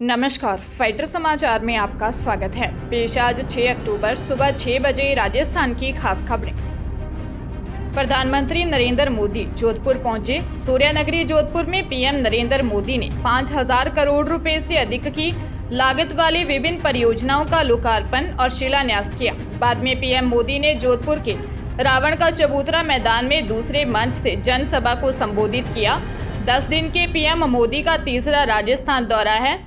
नमस्कार, फाइटर समाचार में आपका स्वागत है। पेश आज 6 अक्टूबर सुबह 6 बजे राजस्थान की खास खबरें। प्रधानमंत्री नरेंद्र मोदी जोधपुर पहुंचे। सूर्यनगरी जोधपुर में पीएम नरेंद्र मोदी ने 5,000 करोड़ रुपए से अधिक की लागत वाली विभिन्न परियोजनाओं का लोकार्पण और शिलान्यास किया। बाद में पीएम मोदी ने जोधपुर के रावण का चबूतरा मैदान में दूसरे मंच से जनसभा को संबोधित किया। 10 दिन के पीएम मोदी का तीसरा राजस्थान दौरा है।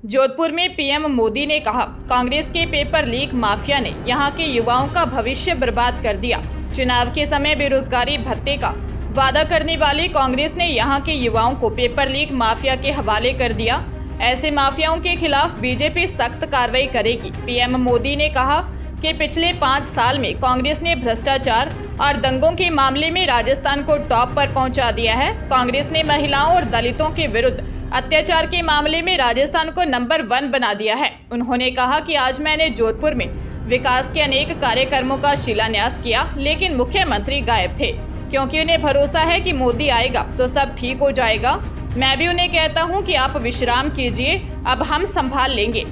जोधपुर में पीएम मोदी ने कहा, कांग्रेस के पेपर लीक माफिया ने यहां के युवाओं का भविष्य बर्बाद कर दिया। चुनाव के समय बेरोजगारी भत्ते का वादा करने वाली कांग्रेस ने यहां के युवाओं को पेपर लीक माफिया के हवाले कर दिया। ऐसे माफियाओं के खिलाफ बीजेपी सख्त कार्रवाई करेगी। पीएम मोदी ने कहा कि पिछले 5 साल में कांग्रेस ने भ्रष्टाचार और दंगों के मामले में राजस्थान को टॉप पर पहुंचा दिया है। कांग्रेस ने महिलाओं और दलितों के विरुद्ध अत्याचार के मामले में राजस्थान को नंबर 1 बना दिया है। उन्होंने कहा कि आज मैंने जोधपुर में विकास के अनेक कार्यक्रमों का शिलान्यास किया, लेकिन मुख्यमंत्री गायब थे, क्योंकि उन्हें भरोसा है कि मोदी आएगा तो सब ठीक हो जाएगा। मैं भी उन्हें कहता हूं कि आप विश्राम कीजिए, अब हम संभाल लेंगे।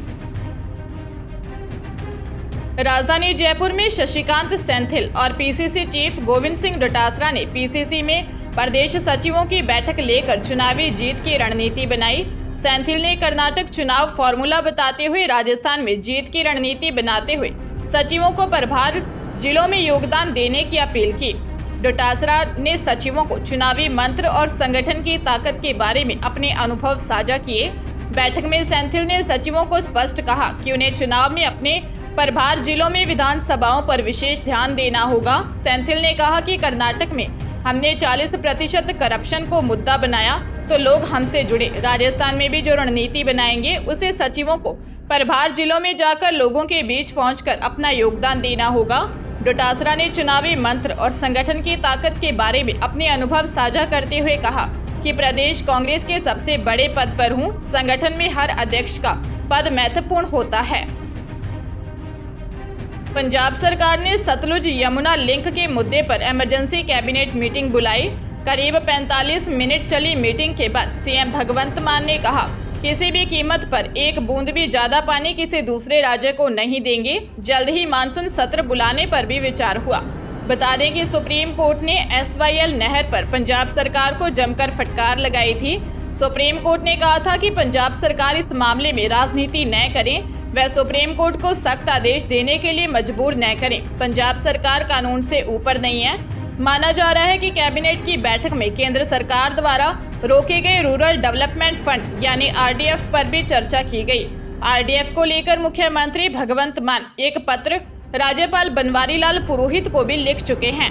राजधानी जयपुर में शशिकांत सेंथिल और पीसीसी चीफ गोविंद सिंह डोटासरा ने पीसीसी में प्रदेश सचिवों की बैठक लेकर चुनावी जीत की रणनीति बनाई। सेंथिल ने कर्नाटक चुनाव फॉर्मूला बताते हुए राजस्थान में जीत की रणनीति बनाते हुए सचिवों को प्रभार जिलों में योगदान देने की अपील की। डोटासरा ने सचिवों को चुनावी मंत्र और संगठन की ताकत के बारे में अपने अनुभव साझा किए। बैठक में सेंथिल ने सचिवों को स्पष्ट कहा कि उन्हें चुनाव में अपने प्रभार जिलों में विधानसभाओं पर विशेष ध्यान देना होगा। सेंथिल ने कहा कि कर्नाटक में हमने 40% करप्शन को मुद्दा बनाया तो लोग हमसे जुड़े। राजस्थान में भी जो रणनीति बनाएंगे उसे सचिवों को प्रभार जिलों में जाकर लोगों के बीच पहुंचकर अपना योगदान देना होगा। डोटासरा ने चुनावी मंत्र और संगठन की ताकत के बारे में अपने अनुभव साझा करते हुए कहा कि प्रदेश कांग्रेस के सबसे बड़े पद पर हूं। संगठन में हर अध्यक्ष का पद महत्वपूर्ण होता है। पंजाब सरकार ने सतलुज यमुना लिंक के मुद्दे पर इमरजेंसी कैबिनेट मीटिंग बुलाई। करीब 45 मिनट चली मीटिंग के बाद सीएम भगवंत मान ने कहा, किसी भी कीमत पर एक बूंद भी ज्यादा पानी किसी दूसरे राज्य को नहीं देंगे। जल्द ही मानसून सत्र बुलाने पर भी विचार हुआ। बता दें कि सुप्रीम कोर्ट ने SYL नहर पर पंजाब सरकार को जमकर फटकार लगाई थी। सुप्रीम कोर्ट ने कहा था कि पंजाब सरकार इस मामले में राजनीति न करे, वह सुप्रीम कोर्ट को सख्त आदेश देने के लिए मजबूर न करें। पंजाब सरकार कानून से ऊपर नहीं है। माना जा रहा है कि कैबिनेट की बैठक में केंद्र सरकार द्वारा रोके गए रूरल डेवलपमेंट फंड यानी RDF पर भी चर्चा की गई। RDF को लेकर मुख्यमंत्री भगवंत मान एक पत्र राज्यपाल बनवारी लाल पुरोहित को भी लिख चुके हैं।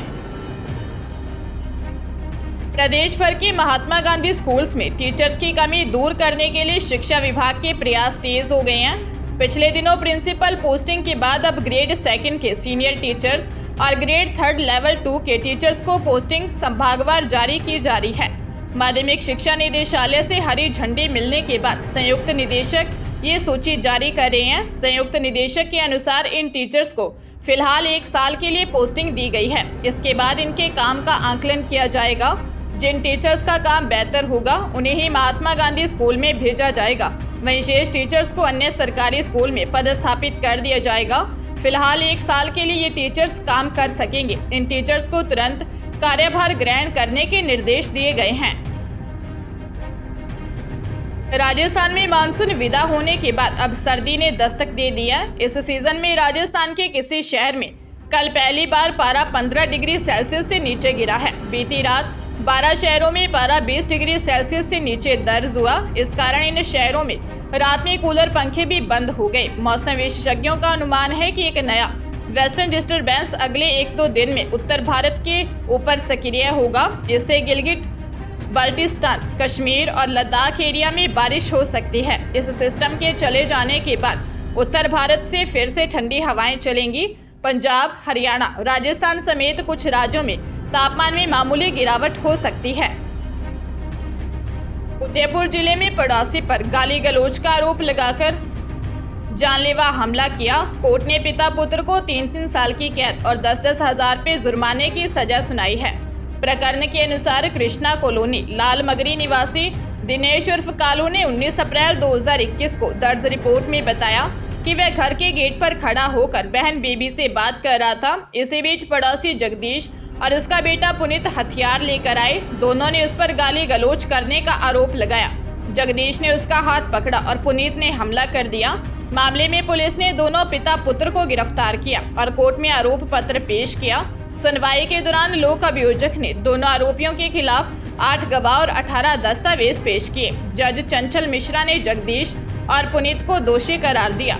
प्रदेश भर के महात्मा गांधी स्कूल्स में टीचर्स की कमी दूर करने के लिए शिक्षा विभाग के प्रयास तेज हो गए हैं। पिछले दिनों प्रिंसिपल पोस्टिंग के बाद अब ग्रेड 2 के सीनियर टीचर्स और ग्रेड 3 लेवल 2 के टीचर्स को पोस्टिंग संभागवार जारी की जा रही है। माध्यमिक शिक्षा निदेशालय से हरी झंडी मिलने के बाद संयुक्त निदेशक ये सूची जारी कर रहे हैं। संयुक्त निदेशक के अनुसार इन टीचर्स को फिलहाल 1 साल के लिए पोस्टिंग दी गई है। इसके बाद इनके काम का आकलन किया जाएगा। जिन टीचर्स का काम बेहतर होगा उन्हें ही महात्मा गांधी स्कूल में भेजा जाएगा। वहीं शेष टीचर्स को अन्य सरकारी स्कूल में पदस्थापित कर दिया जाएगा। फिलहाल 1 साल के लिए ये टीचर्स काम कर सकेंगे। इन टीचर्स को तुरंत कार्यभार ग्रहण करने के निर्देश दिए गए हैं। राजस्थान में मानसून विदा होने के बाद अब सर्दी ने दस्तक दे दिया। इस सीजन में राजस्थान के किसी शहर में कल पहली बार पारा 15 डिग्री सेल्सियस से नीचे गिरा है। बीती रात 12 शहरों में पारा 20 डिग्री सेल्सियस से नीचे दर्ज हुआ। इस कारण इन शहरों में रात में कूलर पंखे भी बंद हो गए। मौसम विशेषज्ञों का अनुमान है कि एक नया वेस्टर्न डिस्टर्बेंस अगले 1-2 दिन में उत्तर भारत के ऊपर सक्रिय होगा। इससे गिलगिट बाल्टिस्तान, कश्मीर और लद्दाख एरिया में बारिश हो सकती है। इस सिस्टम के चले जाने के बाद उत्तर भारत से फिर से ठंडी हवाएं चलेंगी। पंजाब, हरियाणा, राजस्थान समेत कुछ राज्यों में तापमान में मामूली गिरावट हो सकती है। उदयपुर जिले में पड़ोसी पर गाली गलौज का आरोप लगाकर जानलेवा हमला किया। कोर्ट ने पिता पुत्र को 3-3 साल की कैद और 10-10 हजार रुपये जुर्माने की सजा सुनाई है। प्रकरण के अनुसार कृष्णा कॉलोनी लाल मगरी निवासी दिनेश उर्फ कालू ने 19 अप्रैल 2021 को दर्ज रिपोर्ट में बताया कि वह घर के गेट पर खड़ा होकर बहन बेबी से बात कर रहा था। इसी बीच पड़ोसी जगदीश और उसका बेटा पुनीत हथियार लेकर आए। दोनों ने उस पर गाली गलौज करने का आरोप लगाया। जगदीश ने उसका हाथ पकड़ा और पुनीत ने हमला कर दिया। मामले में पुलिस ने दोनों पिता पुत्र को गिरफ्तार किया और कोर्ट में आरोप पत्र पेश किया। सुनवाई के दौरान लोक अभियोजक ने दोनों आरोपियों के खिलाफ 8 गवाह और 18 दस्तावेज पेश किए। जज चंचल मिश्रा ने जगदीश और पुनीत को दोषी करार दिया।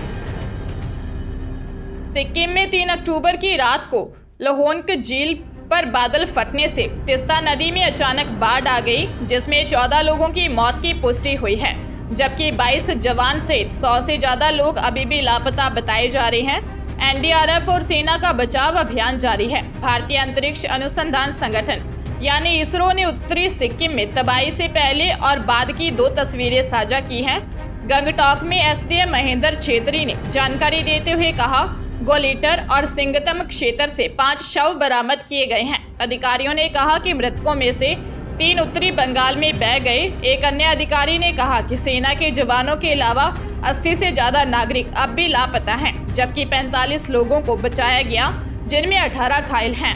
सिक्किम में 3 अक्टूबर की रात को लोहोंक झील पर बादल फटने से तीस्ता नदी में अचानक बाढ़ आ गई, जिसमें 14 लोगों की मौत की पुष्टि हुई है, जबकि 22 जवान सहित 100 से ज्यादा लोग अभी भी लापता बताए जा रहे हैं। एनडीआरएफ और सेना का बचाव अभियान जारी है। भारतीय अंतरिक्ष अनुसंधान संगठन यानी इसरो ने उत्तरी सिक्किम में तबाही से पहले और बाद की 2 तस्वीरें साझा की हैं। गंगटोक में एसडीएम महेंद्र छेत्री ने जानकारी देते हुए कहा, गोलीटर और सिंगतम क्षेत्र से 5 शव बरामद किए गए हैं। अधिकारियों ने कहा कि मृतकों में से 3 उत्तरी बंगाल में बह गए। एक अन्य अधिकारी ने कहा कि सेना के जवानों के अलावा 80 से ज्यादा नागरिक अब भी लापता हैं, जबकि 45 लोगों को बचाया गया, जिनमें 18 घायल हैं।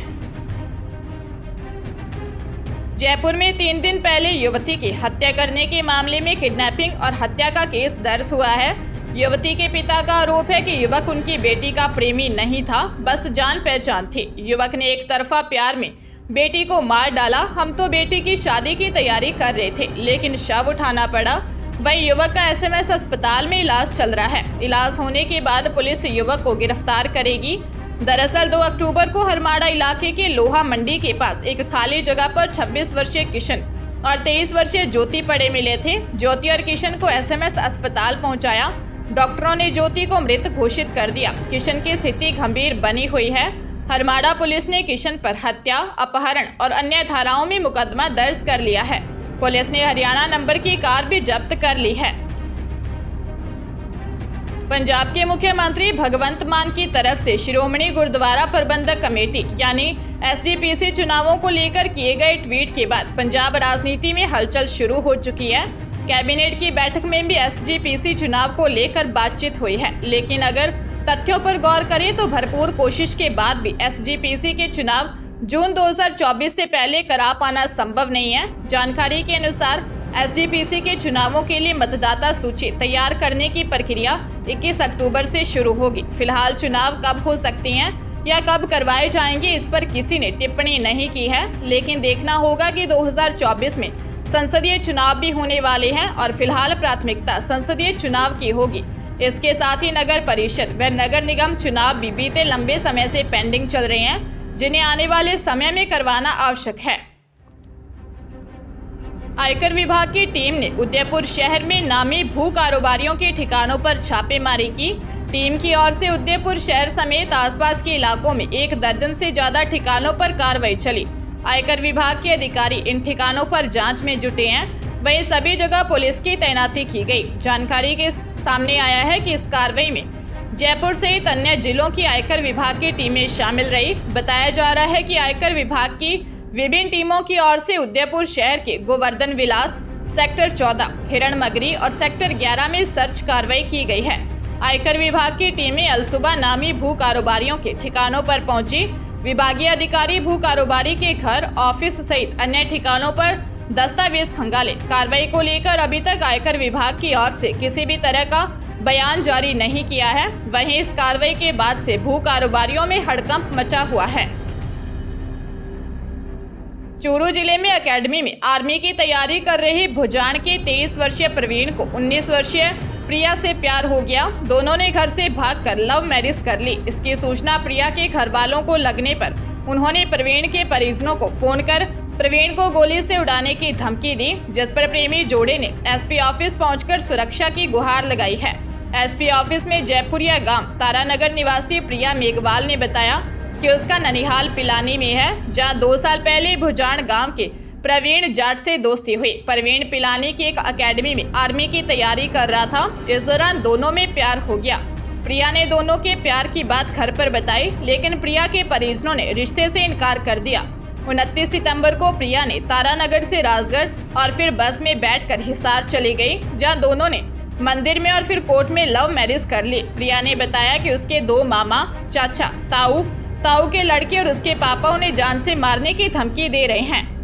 जयपुर में 3 दिन पहले युवती की हत्या करने के मामले में किडनैपिंग और हत्या का केस दर्ज हुआ है। युवती के पिता का आरोप है कि युवक उनकी बेटी का प्रेमी नहीं था, बस जान पहचान थी। युवक ने एक तरफा प्यार में बेटी को मार डाला। हम तो बेटी की शादी की तैयारी कर रहे थे, लेकिन शव उठाना पड़ा। वही युवक का एसएमएस अस्पताल में इलाज चल रहा है। इलाज होने के बाद पुलिस युवक को गिरफ्तार करेगी। दरअसल 2 अक्टूबर को हरमाड़ा इलाके के लोहा मंडी के पास एक खाली जगह पर 26 वर्षीय किशन और 23 वर्षीय ज्योति पड़े मिले थे। ज्योति और किशन को एसएमएस अस्पताल पहुंचाया। डॉक्टरों ने ज्योति को मृत घोषित कर दिया। किशन की स्थिति गंभीर बनी हुई है। हरमाड़ा पुलिस ने किशन पर हत्या, अपहरण और अन्य धाराओं में मुकदमा दर्ज कर लिया है। पुलिस ने हरियाणा नंबर की कार भी जब्त कर ली है। पंजाब के मुख्यमंत्री भगवंत मान की तरफ से शिरोमणि गुरुद्वारा प्रबंधक कमेटी यानी एसजीपीसी चुनावों को लेकर किए गए ट्वीट के बाद पंजाब राजनीति में हलचल शुरू हो चुकी है। कैबिनेट की बैठक में भी एसजीपीसी चुनाव को लेकर बातचीत हुई है, लेकिन अगर तथ्यों पर गौर करें तो भरपूर कोशिश के बाद भी एसजीपीसी के चुनाव जून 2024 से पहले करा पाना संभव नहीं है। जानकारी के अनुसार एसजीपीसी के चुनावों के लिए मतदाता सूची तैयार करने की प्रक्रिया 21 अक्टूबर से शुरू होगी। फिलहाल चुनाव कब हो सकते हैं या कब करवाए जाएंगे, इस पर किसी ने टिप्पणी नहीं की है, लेकिन देखना होगा कि 2024 में संसदीय चुनाव भी होने वाले हैं और फिलहाल प्राथमिकता संसदीय चुनाव की होगी। इसके साथ ही नगर परिषद व नगर निगम चुनाव भी बीते लंबे समय से पेंडिंग चल रहे हैं, जिन्हें आने वाले समय में करवाना आवश्यक है। आयकर विभाग की टीम ने उदयपुर शहर में नामी भू कारोबारियों के ठिकानों पर छापेमारी की। टीम की ओर से उदयपुर शहर समेत आसपास के इलाकों में 1 दर्जन से ज्यादा ठिकानों पर कार्रवाई चली। आयकर विभाग के अधिकारी इन ठिकानों पर जांच में जुटे हैं। वहीं सभी जगह पुलिस की तैनाती की गई। जानकारी के सामने आया है कि इस कार्रवाई में जयपुर सहित अन्य जिलों की आयकर विभाग की टीमें शामिल रही। बताया जा रहा है कि आयकर विभाग की विभिन्न टीमों की ओर से उदयपुर शहर के गोवर्धन विलास, सेक्टर 14, हिरणमगरी और सेक्टर 11 में सर्च कार्रवाई की गई है। आयकर विभाग की टीमें अलसुबह नामी भू कारोबारियों के ठिकानों पर पहुंची। विभागीय अधिकारी भू कारोबारी के घर, ऑफिस सहित अन्य ठिकानों पर दस्तावेज खंगाले। कार्रवाई को लेकर अभी तक आयकर विभाग की ओर से किसी भी तरह का बयान जारी नहीं किया है। वहीं इस कार्रवाई के बाद से भू कारोबारियों में हड़कंप मचा हुआ है। चूरू जिले में एकेडमी में आर्मी की तैयारी कर रहे भुजान के 23 वर्षीय प्रवीण को 19 वर्षीय प्रिया से प्यार हो गया। दोनों ने घर से भागकर लव मैरिज कर ली। इसकी सूचना प्रिया के घर वालों को लगने पर उन्होंने प्रवीण के परिजनों को फोन कर प्रवीण को गोली से उड़ाने की धमकी दी, जिस पर प्रेमी जोड़े ने एसपी ऑफिस पहुंचकर सुरक्षा की गुहार लगाई है। एसपी ऑफिस में जयपुरिया गांव तारानगर निवासी प्रिया मेघवाल ने बताया कि उसका ननिहाल पिलानी में है, जहां 2 साल पहले भुजान गांव के प्रवीण जाट से दोस्ती हुई। प्रवीण पिलानी की एक एकेडमी में आर्मी की तैयारी कर रहा था। इस दौरान दोनों में प्यार हो गया। प्रिया ने दोनों के प्यार की बात घर पर बताई, लेकिन प्रिया के परिजनों ने रिश्ते से इनकार कर दिया। 29 सितंबर को प्रिया ने तारानगर से राजगढ़ और फिर बस में बैठकर हिसार चली गई, जहां दोनों ने मंदिर में और फिर कोर्ट में लव मैरिज कर ली। प्रिया ने बताया कि उसके 2 मामा, चाचा, ताऊ के लड़के और उसके पापा उन्हें जान से मारने की धमकी दे रहे हैं।